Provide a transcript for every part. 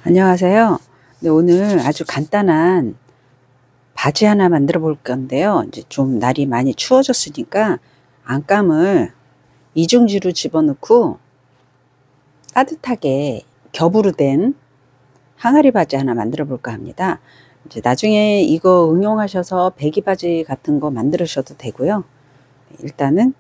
안녕하세요. 네, 오늘 아주 간단한 바지 하나 만들어 볼 건데요. 이제 좀 날이 많이 추워졌으니까 안감을 이중지로 집어넣고 따뜻하게 겹으로 된 항아리 바지 하나 만들어 볼까 합니다. 이제 나중에 이거 응용하셔서 배기 바지 같은 거 만드셔도 되고요. 일단은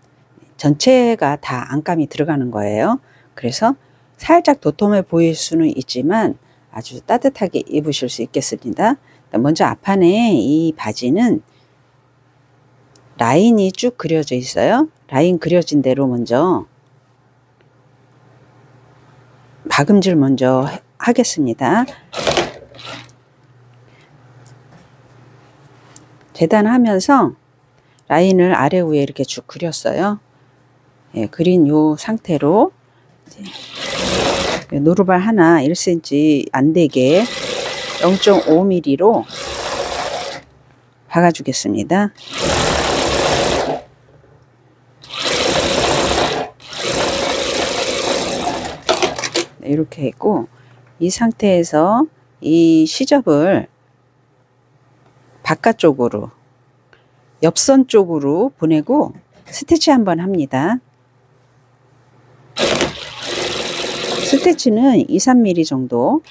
전체가 다 안감이 들어가는 거예요. 그래서 살짝 도톰해 보일 수는 있지만 아주 따뜻하게 입으실 수 있겠습니다. 먼저 앞판에 이 바지는 라인이 쭉 그려져 있어요. 라인 그려진 대로 먼저 박음질 먼저 하겠습니다. 재단하면서 라인을 아래 위에 이렇게 쭉 그렸어요. 예, 그린 요 상태로 노루발 하나 1cm 안 되게 0.5mm로 박아 주겠습니다. 이렇게 했고, 이 상태에서 이 시접을 바깥쪽으로 옆선 쪽으로 보내고 스티치 한번 합니다. 스티치는 2-3mm 정도.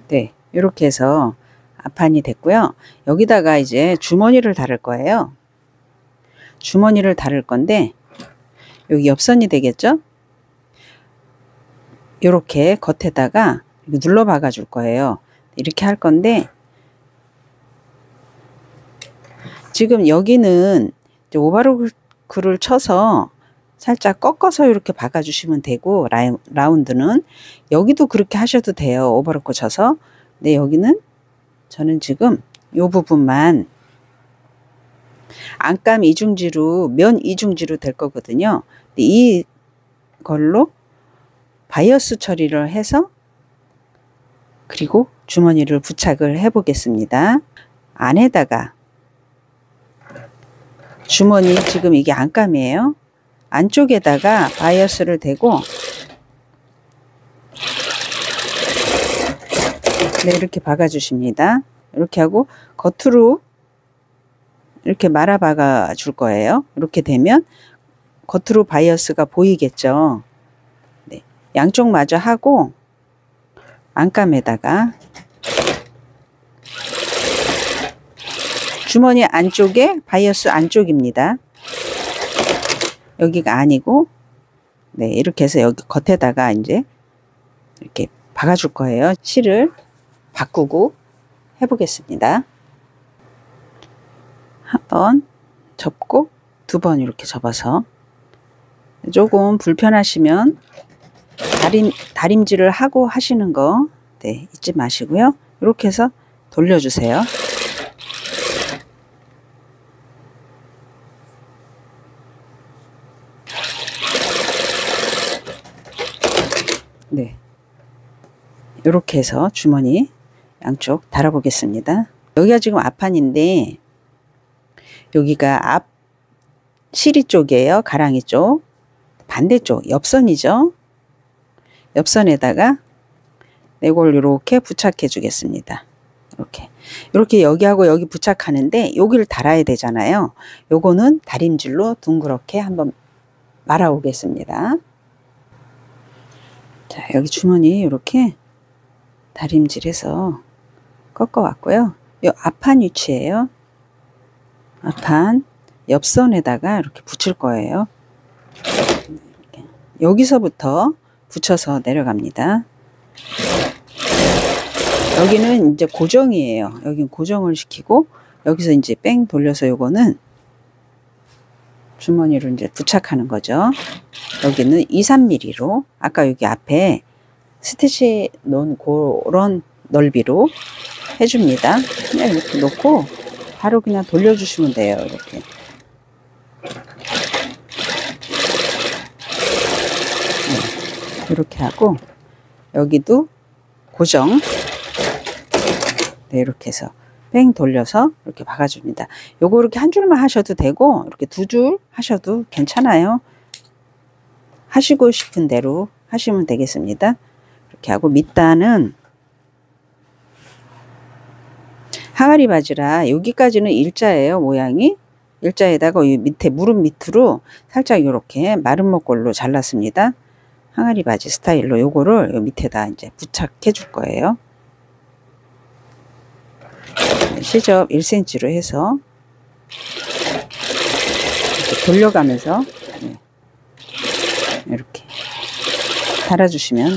네, 이렇게 해서 앞판이 됐고요. 여기다가 이제 주머니를 달을 거예요. 주머니를 달을 건데 여기 옆선이 되겠죠? 이렇게 겉에다가 눌러 박아 줄 거예요. 이렇게 할 건데 지금 여기는 이제 오버로크를 쳐서 살짝 꺾어서 이렇게 박아 주시면 되고, 라운드는 여기도 그렇게 하셔도 돼요. 오버로크 쳐서. 근데 여기는 저는 지금 요 부분만 안감 이중지로, 면 이중지로 될 거거든요. 이걸로 바이어스 처리를 해서 그리고 주머니를 부착을 해 보겠습니다. 안에다가 주머니, 지금 이게 안감이에요. 안쪽에다가 바이어스를 대고 네, 이렇게 박아 주십니다. 이렇게 하고 겉으로 이렇게 말아 박아 줄 거예요. 이렇게 되면 겉으로 바이어스가 보이겠죠. 네, 양쪽 마저 하고 안감에다가 주머니 안쪽에 바이어스 안쪽입니다. 여기가 아니고, 네, 이렇게 해서 여기 겉에다가 이제 이렇게 박아 줄 거예요. 실을 바꾸고 해 보겠습니다. 한 번 접고 두 번 이렇게 접어서, 조금 불편하시면 다림질을 하고 하시는 거, 네, 잊지 마시고요. 이렇게 해서 돌려주세요. 네, 이렇게 해서 주머니 양쪽 달아 보겠습니다. 여기가 지금 앞판인데 여기가 앞 시리 쪽이에요. 가랑이 쪽. 반대쪽 옆선이죠. 옆선에다가 이걸 이렇게 부착해 주겠습니다. 이렇게 여기하고 여기 부착하는데 여기를 달아야 되잖아요. 요거는 다림질로 둥그렇게 한번 말아 오겠습니다. 자, 여기 주머니 이렇게 다림질해서 꺾어 왔고요. 요 앞판 위치예요. 앞판 옆선에다가 이렇게 붙일 거예요. 이렇게. 여기서부터 붙여서 내려갑니다. 여기는 이제 고정이에요. 여기는 고정을 시키고 여기서 이제 뺑 돌려서 요거는 주머니로 이제 부착하는 거죠. 여기는 2-3mm로 아까 여기 앞에 스티치 놓은 그런 넓이로 해줍니다. 그냥 이렇게 놓고 바로 그냥 돌려주시면 돼요. 이렇게. 네, 이렇게 하고 여기도 고정. 네, 이렇게 해서 뺑 돌려서 이렇게 박아줍니다. 요거 이렇게 한 줄만 하셔도 되고 이렇게 두 줄 하셔도 괜찮아요. 하시고 싶은 대로 하시면 되겠습니다. 이렇게 하고 밑단은 항아리 바지라 여기까지는 일자예요. 모양이 일자에다가 이 밑에 무릎 밑으로 살짝 이렇게 마른 목골로 잘랐습니다. 항아리 바지 스타일로 요거를 요 밑에다 이제 부착해 줄 거예요. 시접 1cm로 해서 이렇게 돌려가면서 이렇게 달아주시면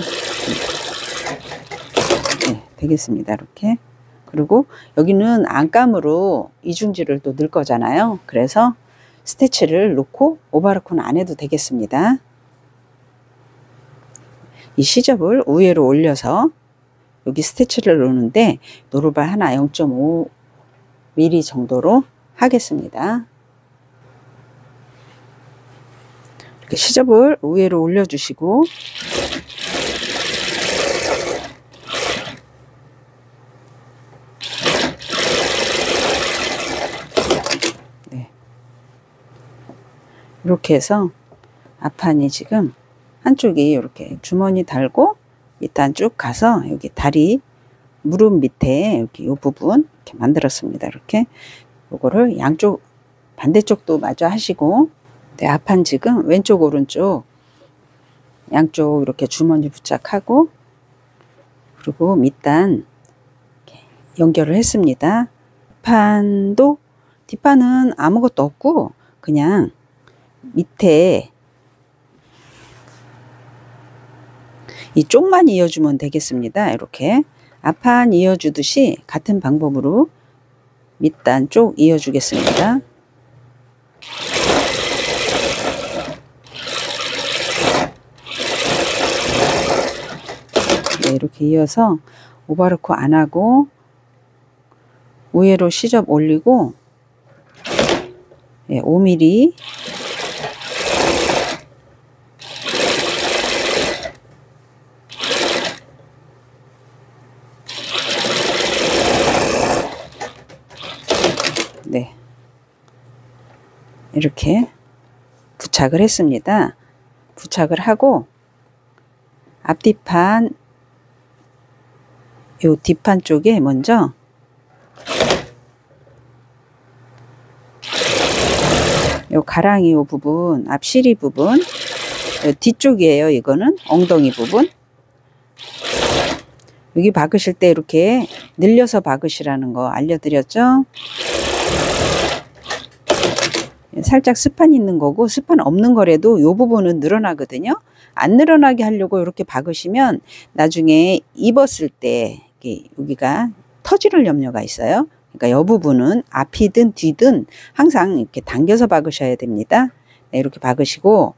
되겠습니다. 이렇게. 그리고 여기는 안감으로 이중지를 또 넣을 거잖아요. 그래서 스티치를 놓고 오버로크는 안 해도 되겠습니다. 이 시접을 위로 올려서 여기 스티치를 놓는데 노루발 하나 0.5mm 정도로 하겠습니다. 이렇게 시접을 위로 올려주시고 이렇게 해서 앞판이 지금 한쪽이 이렇게 주머니 달고 밑단 쭉 가서 여기 다리 무릎 밑에 여기 이 부분 이렇게 만들었습니다. 이렇게 요거를 양쪽 반대쪽도 마저 하시고 네, 앞판 지금 왼쪽 오른쪽 양쪽 이렇게 주머니 부착하고 그리고 밑단 이렇게 연결을 했습니다. 판도 뒷판은 아무것도 없고 그냥 밑에 이 쪽만 이어주면 되겠습니다. 이렇게 앞판 이어주듯이 같은 방법으로 밑단 쪽 이어주겠습니다. 네, 이렇게 이어서 오버로크 안 하고 위로 시접 올리고 5mm 네, 이렇게 부착을 했습니다. 부착을 하고 앞뒤판 요 뒷판 쪽에 먼저 요 가랑이 요 부분, 앞시리 부분, 요 뒤쪽이에요. 이거는 엉덩이 부분. 여기 박으실 때 이렇게 늘려서 박으시라는 거 알려드렸죠? 살짝 스판 있는 거고 스판 없는 거라도 요 부분은 늘어나거든요. 안 늘어나게 하려고 이렇게 박으시면 나중에 입었을 때 여기가 터질 염려가 있어요. 그러니까 이 부분은 앞이든 뒤든 항상 이렇게 당겨서 박으셔야 됩니다. 네, 이렇게 박으시고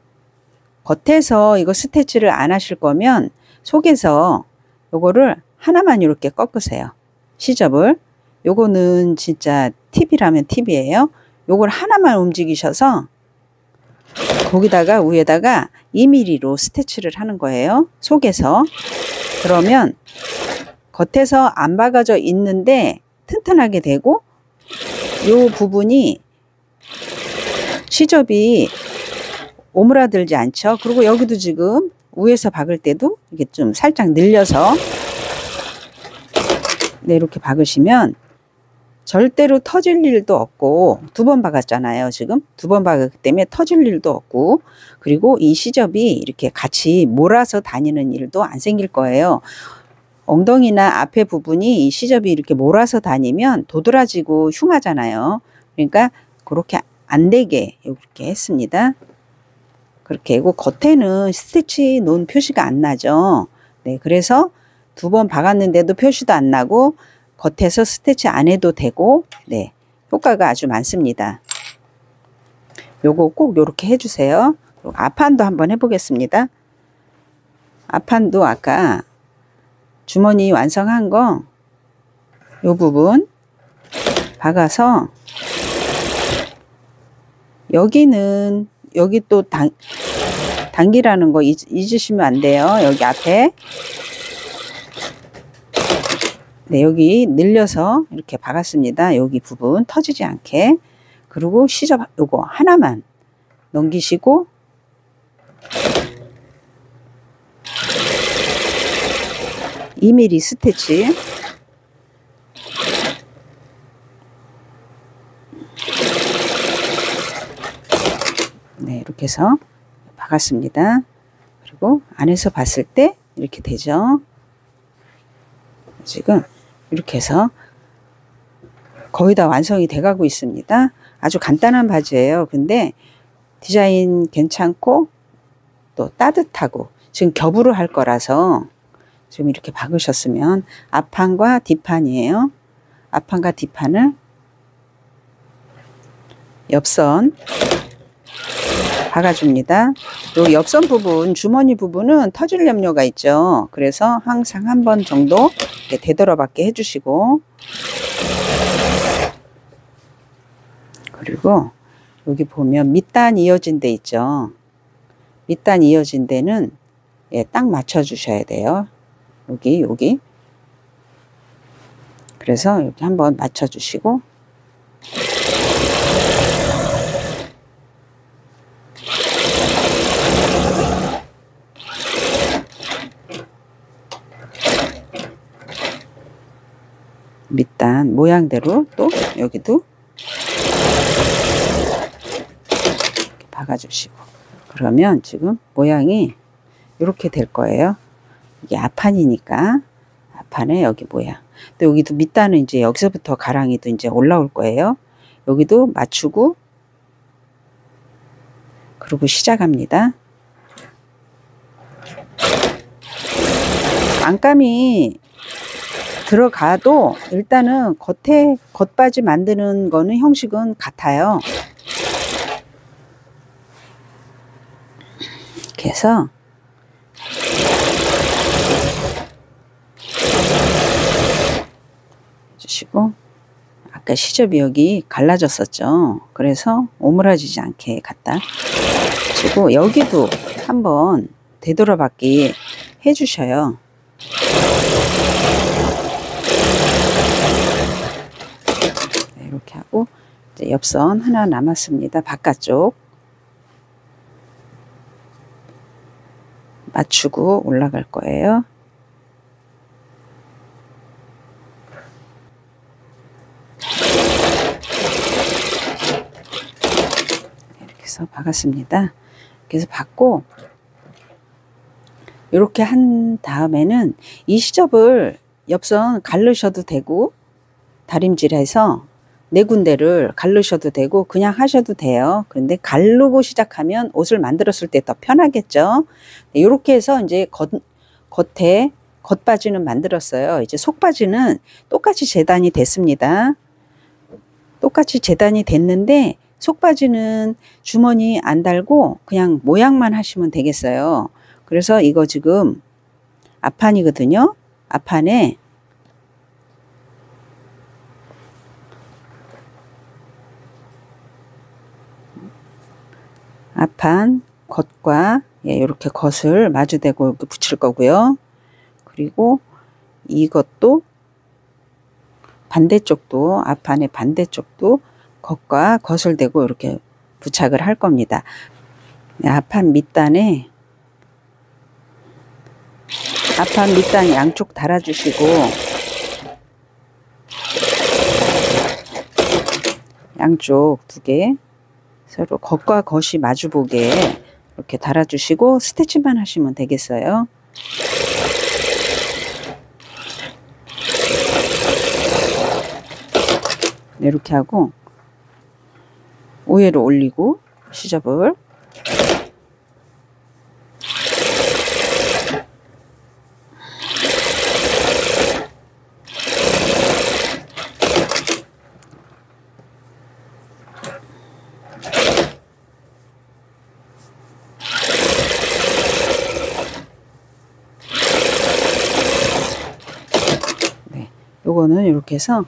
겉에서 이거 스티치를 안 하실 거면 속에서 요거를 하나만 이렇게 꺾으세요. 시접을. 요거는 진짜 팁이라면 팁이에요. 요걸 하나만 움직이셔서 거기다가 위에다가 2mm로 스티치를 하는 거예요. 속에서. 그러면 겉에서 안 박아져 있는데 튼튼하게 되고 요 부분이 시접이 오므라들지 않죠. 그리고 여기도 지금 위에서 박을 때도 이게 좀 살짝 늘려서 네, 이렇게 박으시면 절대로 터질 일도 없고 두 번 박았잖아요. 지금 두 번 박았기 때문에 터질 일도 없고 그리고 이 시접이 이렇게 같이 몰아서 다니는 일도 안 생길 거예요. 엉덩이나 앞에 부분이 이 시접이 이렇게 몰아서 다니면 도드라지고 흉하잖아요. 그러니까 그렇게 안 되게 이렇게 했습니다. 그렇게 하고 겉에는 스티치 놓은 표시가 안 나죠. 네, 그래서 두 번 박았는데도 표시도 안 나고 겉에서 스티치 안 해도 되고 네, 효과가 아주 많습니다. 요거 꼭 요렇게 해주세요. 앞판도 한번 해보겠습니다. 앞판도 아까 주머니 완성한 거 요 부분 박아서 여기는 여기 또 당기라는 거 잊으시면 안 돼요. 여기 앞에 네, 여기 늘려서 이렇게 박았습니다. 여기 부분 터지지 않게. 그리고 시접 요거 하나만 넘기시고 (2mm) 스티치 네, 이렇게 해서 박았습니다. 그리고 안에서 봤을 때 이렇게 되죠. 지금 이렇게 해서 거의 다 완성이 돼 가고 있습니다. 아주 간단한 바지예요. 근데 디자인 괜찮고 또 따뜻하고 지금 겹으로 할 거라서 지금 이렇게 박으셨으면 앞판과 뒷판이에요. 앞판과 뒷판을 옆선 박아줍니다. 요 옆선 부분, 주머니 부분은 터질 염려가 있죠. 그래서 항상 한 번 정도 되돌아받게 해주시고, 그리고 여기 보면 밑단 이어진 데 있죠. 밑단 이어진 데는 딱 맞춰 주셔야 돼요. 여기. 그래서 여기 한번 맞춰 주시고, 밑단 모양대로 또 여기도 이렇게 박아주시고, 그러면 지금 모양이 이렇게 될 거예요. 이게 앞판이니까 앞판에 여기 모양. 또 여기도 밑단은 이제 여기서부터 가랑이도 이제 올라올 거예요. 여기도 맞추고 그리고 시작합니다. 안감이 들어가도 일단은 겉바지 만드는 거는 형식은 같아요. 이렇게 해서 해주시고, 아까 시접이 여기 갈라졌었죠. 그래서 오므라지지 않게 갖다 주고, 여기도 한번 되돌아받기 해주셔요. 네, 이렇게 하고 이제 옆선 하나 남았습니다. 바깥쪽 맞추고 올라갈 거예요. 이렇게 해서 박았습니다. 이렇게 해서 박고, 이렇게 한 다음에는 이 시접을 옆선 가르셔도 되고, 다림질해서 네 군데를 가르셔도 되고 그냥 하셔도 돼요. 그런데 가르고 시작하면 옷을 만들었을 때 더 편하겠죠. 이렇게 해서 이제 겉에 겉바지는 만들었어요. 이제 속바지는 똑같이 재단이 됐습니다. 똑같이 재단이 됐는데 속바지는 주머니 안 달고 그냥 모양만 하시면 되겠어요. 그래서 이거 지금 앞판이거든요. 앞판에 앞판 겉과 이렇게 겉을 마주대고 이렇게 붙일 거고요. 그리고 이것도 반대쪽도, 앞판의 반대쪽도 겉과 겉을 대고 이렇게 부착을 할 겁니다. 앞판 밑단에 앞판 밑단 양쪽 달아주시고, 양쪽 두 개 서로 겉과 겉이 마주보게 이렇게 달아주시고 스티치만 하시면 되겠어요. 네, 이렇게 하고 우회로 올리고 시접을 요거는 이렇게 해서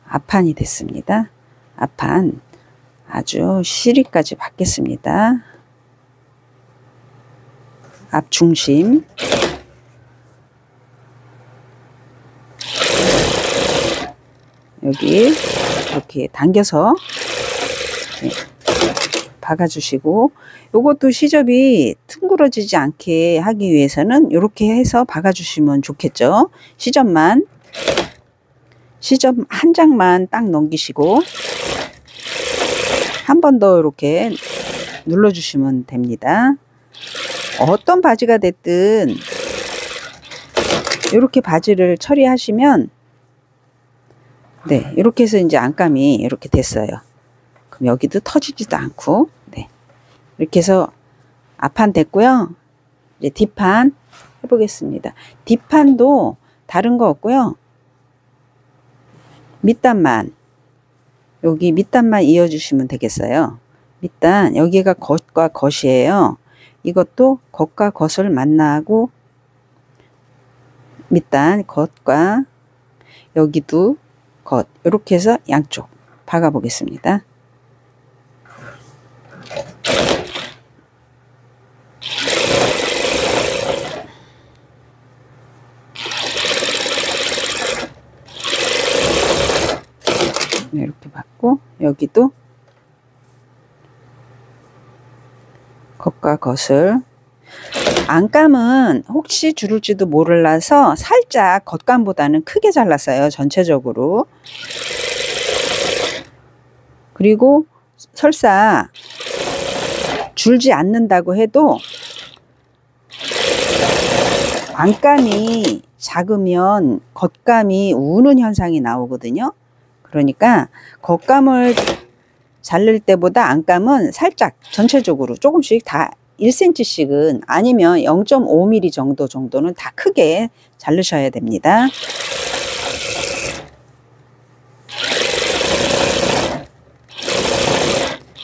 앞판이 됐습니다. 앞판 아주 시리까지 받겠습니다. 앞 중심 여기 이렇게 당겨서 박아주시고, 요것도 시접이 둥그러지지 않게 하기 위해서는 이렇게 해서 박아주시면 좋겠죠. 시접 한 장만 딱 넘기시고 한 번 더 이렇게 눌러주시면 됩니다. 어떤 바지가 됐든 이렇게 바지를 처리하시면, 네, 이렇게 해서 이제 안감이 이렇게 됐어요. 그럼 여기도 터지지도 않고, 네, 이렇게 해서 앞판 됐고요. 이제 뒷판 해보겠습니다. 뒷판도 다른 거 없고요. 밑단만, 여기 밑단만 이어주시면 되겠어요. 밑단, 여기가 겉과 겉이에요. 이것도 겉과 겉을 만나고, 밑단, 겉과 여기도 겉, 이렇게 해서 양쪽 박아 보겠습니다. 이렇게 받고, 여기도 겉과 겉을, 안감은 혹시 줄을지도 몰라서 살짝 겉감보다는 크게 잘랐어요. 전체적으로. 그리고 설사 줄지 않는다고 해도 안감이 작으면 겉감이 우는 현상이 나오거든요. 그러니까 겉감을 자를 때보다 안감은 살짝 전체적으로 조금씩 다 1cm씩은, 아니면 0.5mm 정도는 다 크게 자르셔야 됩니다.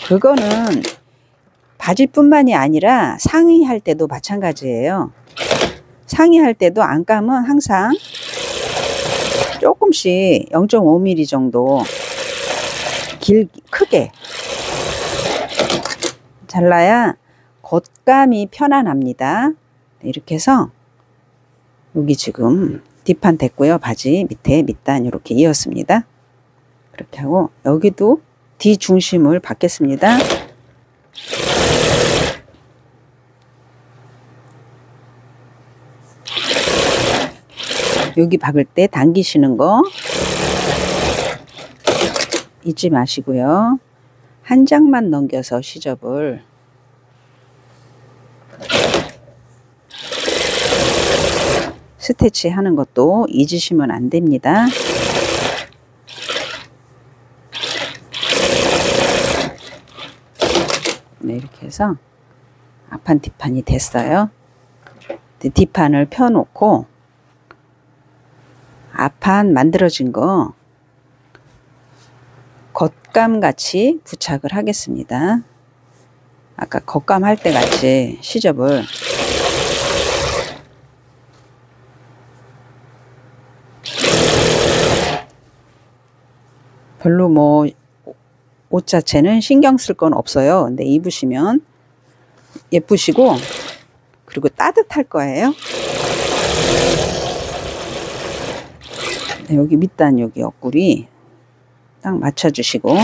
그거는 바지뿐만이 아니라 상의 할 때도 마찬가지예요. 상의 할 때도 안감은 항상 조금씩 0.5mm 정도 크게 잘라야 겉감이 편안합니다. 이렇게 해서 여기 지금 뒷판 됐고요. 바지 밑에 밑단 이렇게 이었습니다. 그렇게 하고 여기도 뒤 중심을 받겠습니다. 여기 박을 때 당기시는 거 잊지 마시고요. 한 장만 넘겨서 시접을 스티치 하는 것도 잊으시면 안 됩니다. 네, 이렇게 해서 앞판 뒷판이 됐어요. 뒷판을 펴놓고 앞판 만들어진 거 겉감 같이 부착을 하겠습니다. 아까 겉감 할 때 같이 시접을 별로 뭐 옷 자체는 신경 쓸 건 없어요. 근데 입으시면 예쁘시고, 그리고 따뜻할 거예요. 네, 여기 밑단 여기 옆구리 딱 맞춰주시고,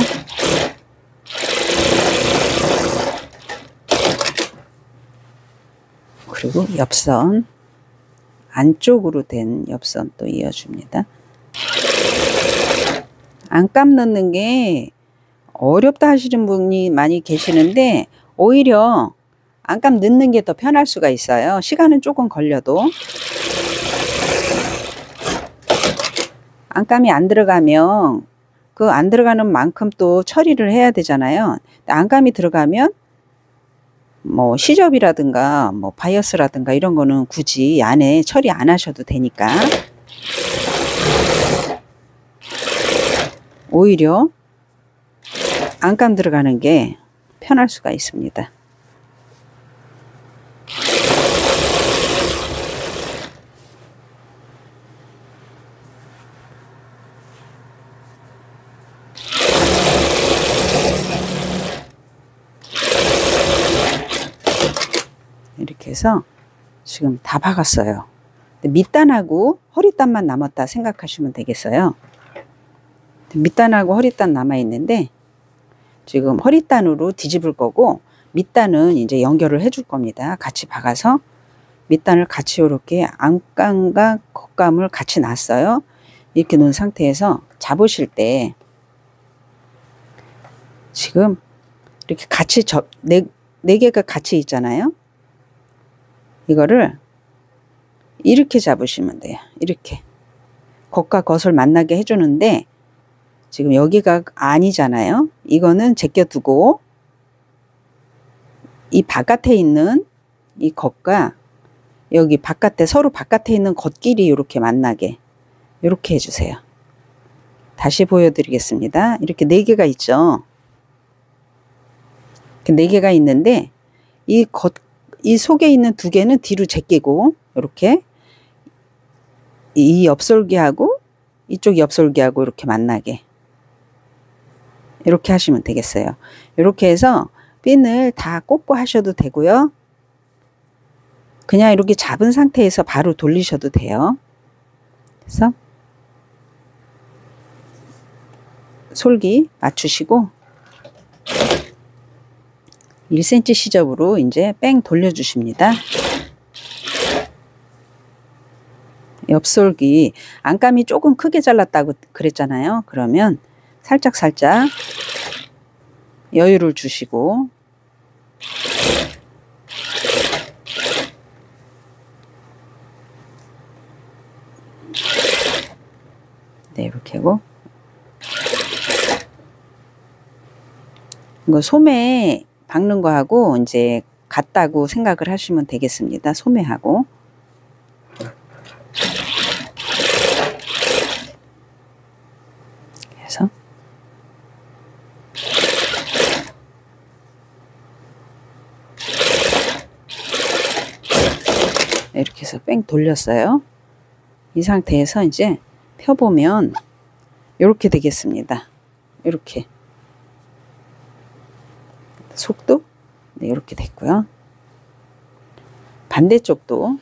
그리고 옆선 안쪽으로 된 옆선 또 이어줍니다. 안감 넣는 게 어렵다 하시는 분이 많이 계시는데 오히려 안감 넣는 게 더 편할 수가 있어요. 시간은 조금 걸려도. 안감이 안 들어가면 그 안 들어가는 만큼 또 처리를 해야 되잖아요. 안감이 들어가면 뭐 시접이라든가 뭐 바이어스라든가 이런 거는 굳이 안에 처리 안 하셔도 되니까 오히려 안감 들어가는 게 편할 수가 있습니다. 이렇게 해서 지금 다 박았어요. 밑단하고 허리단만 남았다 생각하시면 되겠어요. 밑단하고 허리단 남아 있는데 지금 허리단으로 뒤집을 거고 밑단은 이제 연결을 해줄 겁니다. 같이 박아서 밑단을 같이 이렇게 안감과 겉감을 같이 놨어요. 이렇게 놓은 상태에서 잡으실 때 지금 이렇게 같이 네 개가 같이 있잖아요. 이거를 이렇게 잡으시면 돼요. 이렇게 겉과 겉을 만나게 해주는데 지금 여기가 아니잖아요. 이거는 제껴두고 이 바깥에 있는 이 겉과 여기 바깥에 서로 바깥에 있는 겉끼리 이렇게 만나게 이렇게 해주세요. 다시 보여드리겠습니다. 이렇게 네 개가 있죠. 네 개가 있는데 이 속에 있는 두 개는 뒤로 제끼고 이렇게 이 옆솔기하고 이쪽 옆솔기하고 이렇게 만나게 이렇게 하시면 되겠어요. 이렇게 해서 핀을 다 꽂고 하셔도 되고요. 그냥 이렇게 잡은 상태에서 바로 돌리셔도 돼요. 그래서 솔기 맞추시고 1cm 시접으로 이제 뺑 돌려주십니다. 옆솔기 안감이 조금 크게 잘랐다고 그랬잖아요. 그러면 살짝 여유를 주시고 네, 이렇게 하고 이거 소매 박는 거하고 이제 같다고 생각을 하시면 되겠습니다. 소매하고 그래서 이렇게 해서 뺑 돌렸어요. 이 상태에서 이제 펴보면 이렇게 되겠습니다. 이렇게 속도 네, 이렇게 됐고요. 반대쪽도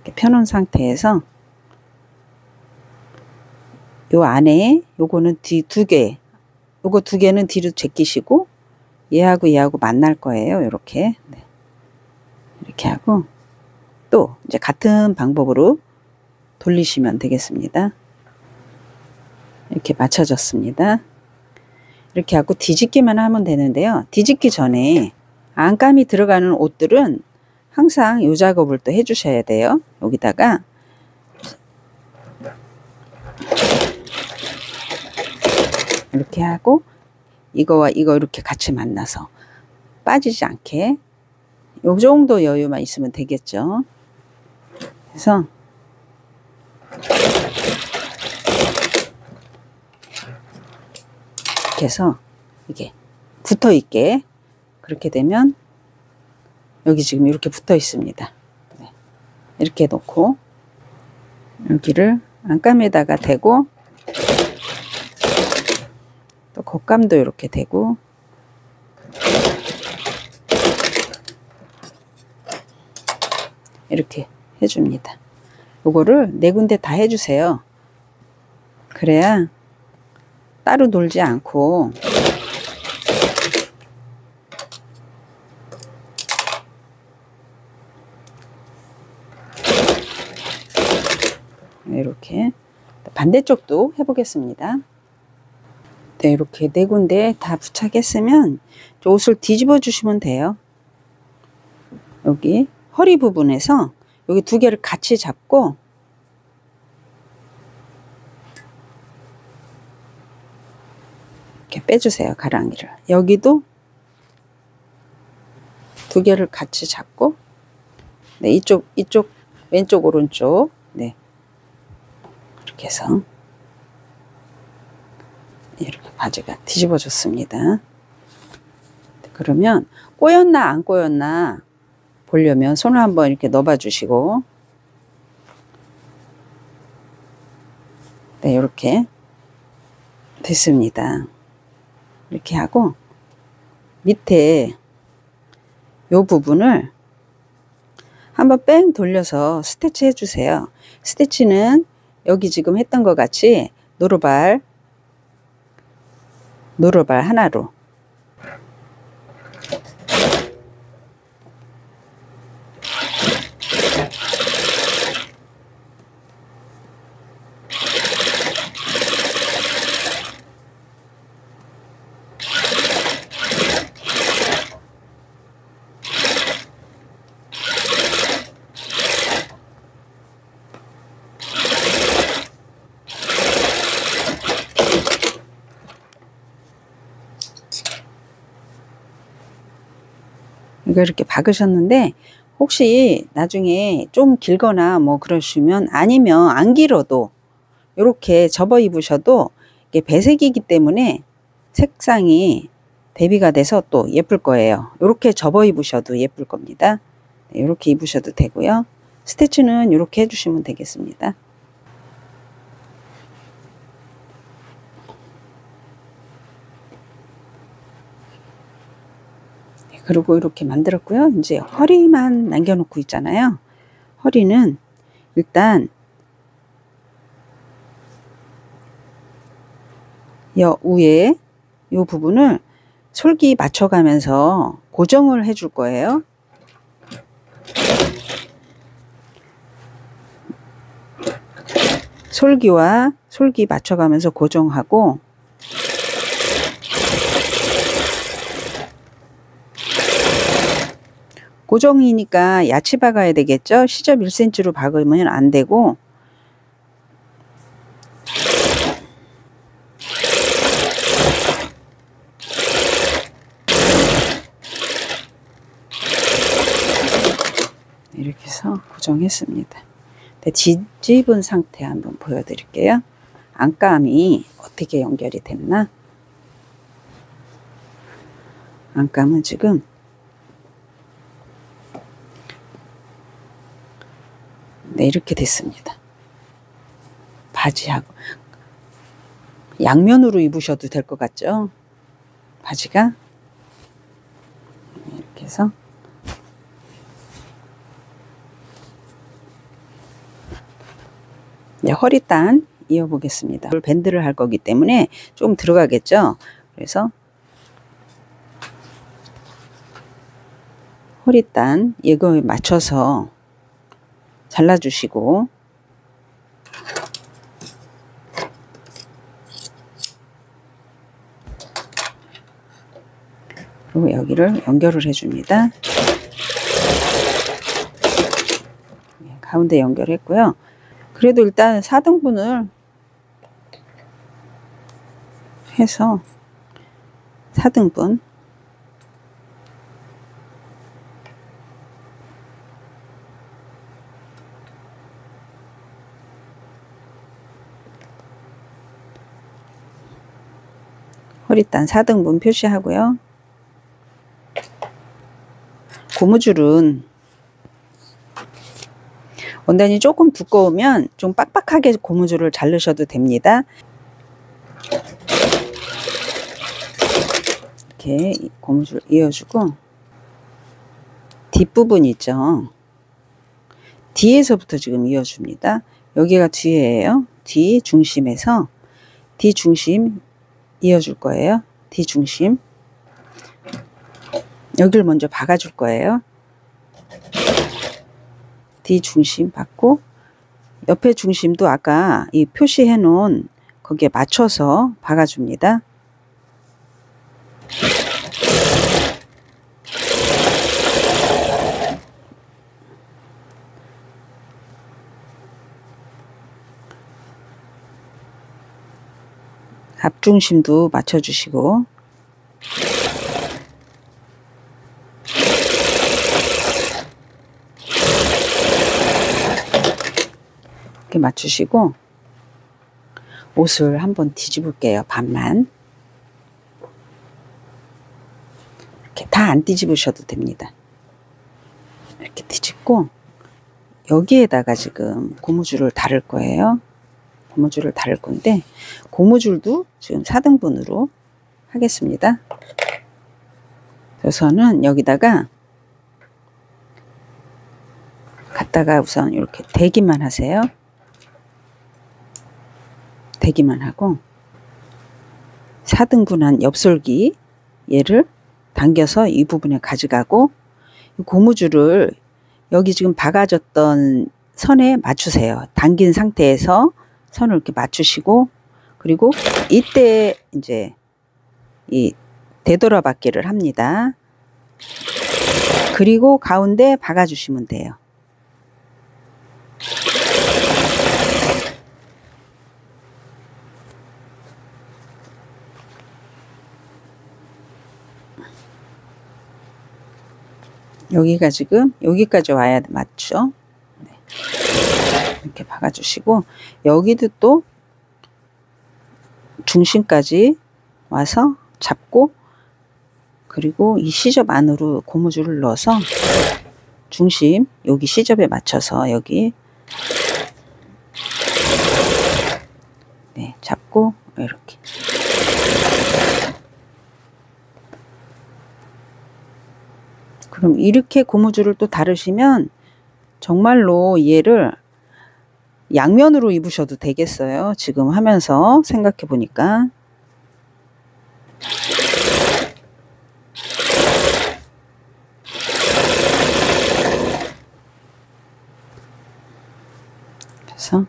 이렇게 펴놓은 상태에서 요 안에 요거는 두 개, 요거 두 개는 뒤로 제끼시고 얘하고 만날 거예요. 이렇게 네. 이렇게 하고 또 이제 같은 방법으로 돌리시면 되겠습니다. 이렇게 맞춰졌습니다. 이렇게 하고 뒤집기만 하면 되는데요. 뒤집기 전에 안감이 들어가는 옷들은 항상 이 작업을 또 해주셔야 돼요. 여기다가 이렇게 하고 이거와 이거 이렇게 같이 만나서 빠지지 않게 요 정도 여유만 있으면 되겠죠. 그래서 이렇게 해서 이게 붙어 있게 그렇게 되면 여기 지금 이렇게 붙어 있습니다. 네. 이렇게 놓고 여기를 안감에다가 대고 또 겉감도 이렇게 대고 이렇게 해줍니다. 요거를 네 군데 다 해주세요. 그래야 따로 놀지 않고 이렇게 반대쪽도 해보겠습니다. 네, 이렇게 네 군데 다 부착했으면 옷을 뒤집어 주시면 돼요. 여기 허리 부분에서 여기 두 개를 같이 잡고 이렇게 빼주세요. 가랑이를. 여기도 두 개를 같이 잡고 네, 이쪽 왼쪽 오른쪽 네, 이렇게 해서 이렇게 바지가 뒤집어졌습니다. 그러면 꼬였나 안 꼬였나 보려면 손을 한번 이렇게 넣어봐 주시고 네, 이렇게 됐습니다. 이렇게 하고 밑에 요 부분을 한번 뺑 돌려서 스티치 해주세요. 스티치는 여기 지금 했던 것 같이 노루발 하나로 이거 이렇게 박으셨는데, 혹시 나중에 좀 길거나 뭐 그러시면, 아니면 안 길어도 이렇게 접어 입으셔도 이게 배색이기 때문에 색상이 대비가 돼서 또 예쁠 거예요. 이렇게 접어 입으셔도 예쁠 겁니다. 이렇게 입으셔도 되고요. 스티치는 이렇게 해주시면 되겠습니다. 그리고 이렇게 만들었고요. 이제 허리만 남겨놓고 있잖아요. 허리는 일단 위에 이 부분을 솔기 맞춰가면서 고정을 해줄 거예요. 솔기와 솔기 맞춰가면서 고정하고, 고정이니까 야치 박아야 되겠죠. 시접 1cm로 박으면 안 되고, 이렇게 해서 고정했습니다. 뒤집은 상태 한번 보여드릴게요. 안감이 어떻게 연결이 됐나? 안감은 지금 네, 이렇게 됐습니다. 바지하고 양면으로 입으셔도 될 것 같죠? 바지가 이렇게 해서 이제 허리단 이어 보겠습니다. 밴드를 할 거기 때문에 좀 들어가겠죠? 그래서 허리단 이거에 맞춰서 잘라주시고, 그리고 여기를 연결을 해줍니다. 가운데 연결했고요. 그래도 일단 4등분을 해서 4등분 허리단 4등분 표시하고요. 고무줄은 원단이 조금 두꺼우면 좀 빡빡하게 고무줄을 자르셔도 됩니다. 이렇게 고무줄 이어주고, 뒷부분 있죠. 뒤에서부터 지금 이어줍니다. 여기가 뒤에예요. 뒤 중심에서 뒤 중심 이어줄 거예요. 뒤 중심 여기를 먼저 박아줄 거예요. 뒤 중심 받고, 옆에 중심도 아까 이 표시해 놓은 거기에 맞춰서 박아줍니다. 앞중심도 맞춰주시고, 이렇게 맞추시고 옷을 한번 뒤집을게요. 반만. 이렇게 다 안 뒤집으셔도 됩니다. 이렇게 뒤집고 여기에다가 지금 고무줄을 달을 거예요. 고무줄을 달을 건데, 고무줄도 지금 4등분으로 하겠습니다. 그래서는 여기다가 갖다가 우선 이렇게 대기만 하세요. 대기만 하고 4등분한 엽솔기 얘를 당겨서 이 부분에 가져가고 고무줄을 여기 지금 박아졌던 선에 맞추세요. 당긴 상태에서 선을 이렇게 맞추시고 그리고 이때 이제 이 되돌아받기를 합니다. 그리고 가운데 박아주시면 돼요. 여기가 지금 여기까지 와야 맞죠? 네. 이렇게 박아주시고 여기도 또 중심까지 와서 잡고 그리고 이 시접 안으로 고무줄을 넣어서 중심 여기 시접에 맞춰서 여기 네, 잡고 이렇게 그럼 이렇게 고무줄을 또 다르시면 정말로 얘를 양면으로 입으셔도 되겠어요. 지금 하면서 생각해 보니까 그래서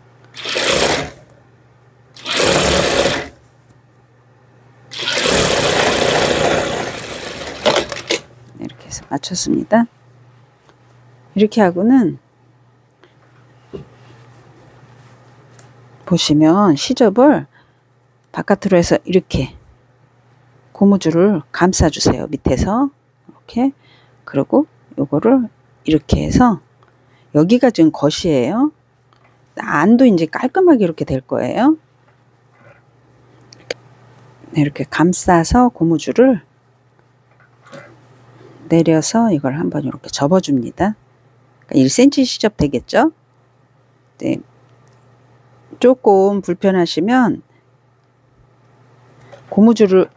이렇게 해서 맞췄습니다. 이렇게 하고는 보시면 시접을 바깥으로 해서 이렇게 고무줄을 감싸 주세요. 밑에서 이렇게 그리고 요거를 이렇게 해서 여기가 지금 겉이에요. 안도 이제 깔끔하게 이렇게 될 거예요. 네, 이렇게 감싸서 고무줄을 내려서 이걸 한번 이렇게 접어줍니다. 그러니까 1cm 시접 되겠죠? 네. 조금 불편하시면 고무줄을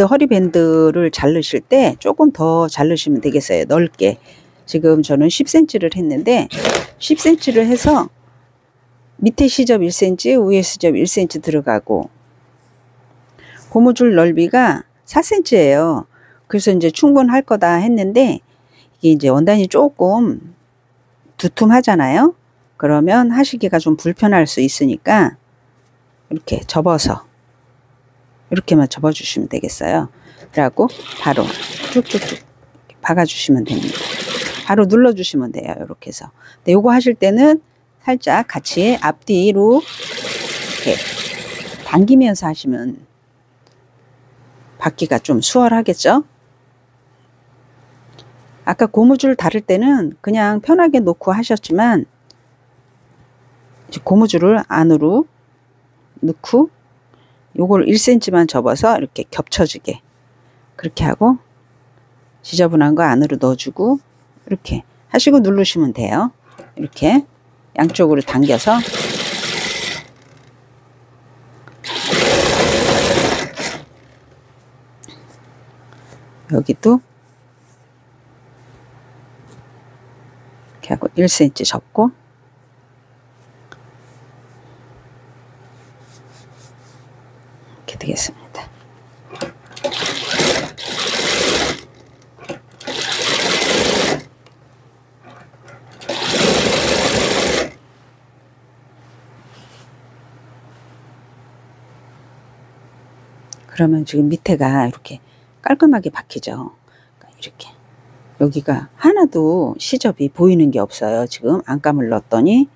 허리 밴드를 자르실 때 조금 더 자르시면 되겠어요. 넓게. 지금 저는 10cm를 했는데 10cm를 해서 밑에 시접 1cm, 위에 시접 1cm 들어가고 고무줄 넓이가 4cm예요. 그래서 이제 충분할 거다 했는데 이게 이제 원단이 조금 두툼하잖아요. 그러면 하시기가 좀 불편할 수 있으니까 이렇게 접어서 이렇게만 접어주시면 되겠어요. 그래갖고 바로 쭉쭉쭉 박아주시면 됩니다. 바로 눌러주시면 돼요. 이렇게 해서. 근데 요거 하실 때는 살짝 같이 앞뒤로 이렇게 당기면서 하시면 받기가 좀 수월하겠죠? 아까 고무줄 다를 때는 그냥 편하게 놓고 하셨지만 고무줄을 안으로 넣고 요걸 1cm만 접어서 이렇게 겹쳐지게 그렇게 하고 지저분한 거 안으로 넣어주고 이렇게 하시고 누르시면 돼요. 이렇게 양쪽으로 당겨서 여기도 이렇게 하고 1cm 접고 이렇게 되겠습니다. 그러면 지금 밑에가 이렇게 깔끔하게 박히죠. 이렇게 여기가 하나도 시접이 보이는 게 없어요. 지금 안감을 넣었더니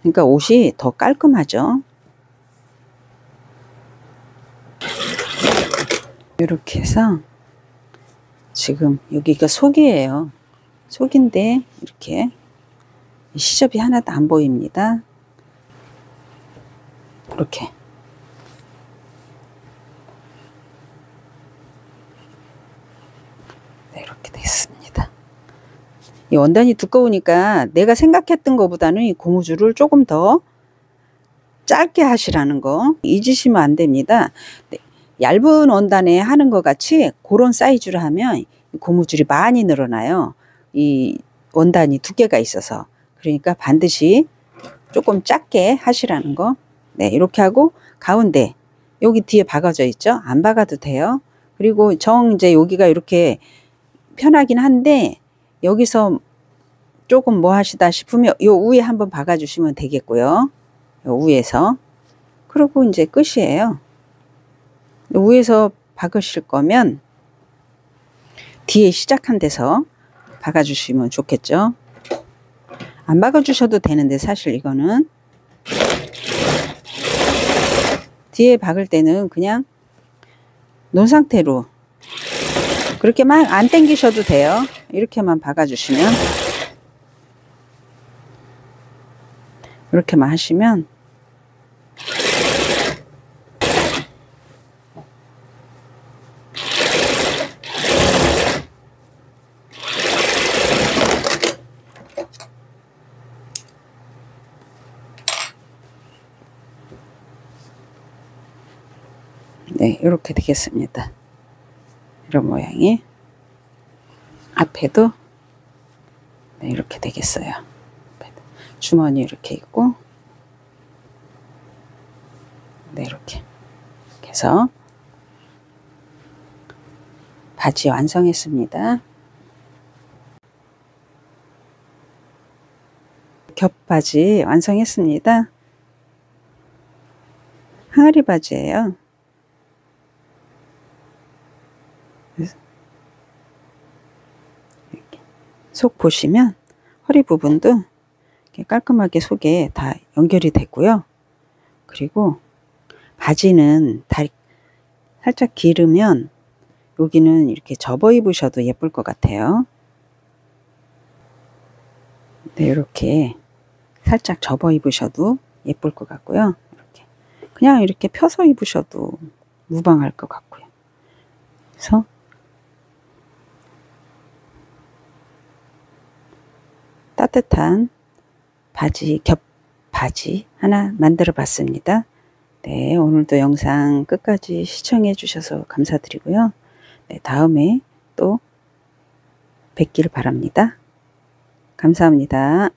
그러니까 옷이 더 깔끔하죠. 이렇게 해서 지금 여기가 속이에요. 속인데 이렇게 시접이 하나도 안 보입니다. 이렇게 네, 이렇게 됐습니다. 이 원단이 두꺼우니까 내가 생각했던 것보다는 이 고무줄을 조금 더 짧게 하시라는 거 잊으시면 안 됩니다. 네, 얇은 원단에 하는 것 같이 그런 사이즈로 하면 고무줄이 많이 늘어나요. 이 원단이 두께가 있어서. 그러니까 반드시 조금 작게 하시라는 거 네, 이렇게 하고 가운데 여기 뒤에 박아져 있죠? 안 박아도 돼요. 그리고 이제 여기가 이렇게 편하긴 한데 여기서 조금 뭐 하시다 싶으면 요 위에 한번 박아 주시면 되겠고요. 요 위에서. 그리고 이제 끝이에요. 위에서 박으실 거면 뒤에 시작한 데서 박아 주시면 좋겠죠. 안 박아 주셔도 되는데 사실 이거는 뒤에 박을 때는 그냥 놓은 상태로 그렇게 막 안 당기셔도 돼요. 이렇게만 박아 주시면, 이렇게만 하시면 네, 이렇게 되겠습니다. 이런 모양이. 앞에도 네, 이렇게 되겠어요. 주머니 이렇게 있고, 네, 이렇게 해서 바지 완성했습니다. 겹바지 완성했습니다. 항아리 바지예요. 이렇게 속 보시면 허리 부분도 이렇게 깔끔하게 속에 다 연결이 됐고요. 그리고 바지는 다리 살짝 기르면 여기는 이렇게 접어 입으셔도 예쁠 것 같아요. 네, 이렇게 살짝 접어 입으셔도 예쁠 것 같고요. 이렇게 그냥 이렇게 펴서 입으셔도 무방할 것 같고요. 그래서 따뜻한 바지, 겹 바지 하나 만들어 봤습니다. 네, 오늘도 영상 끝까지 시청해 주셔서 감사드리고요. 네, 다음에 또 뵙기를 바랍니다. 감사합니다.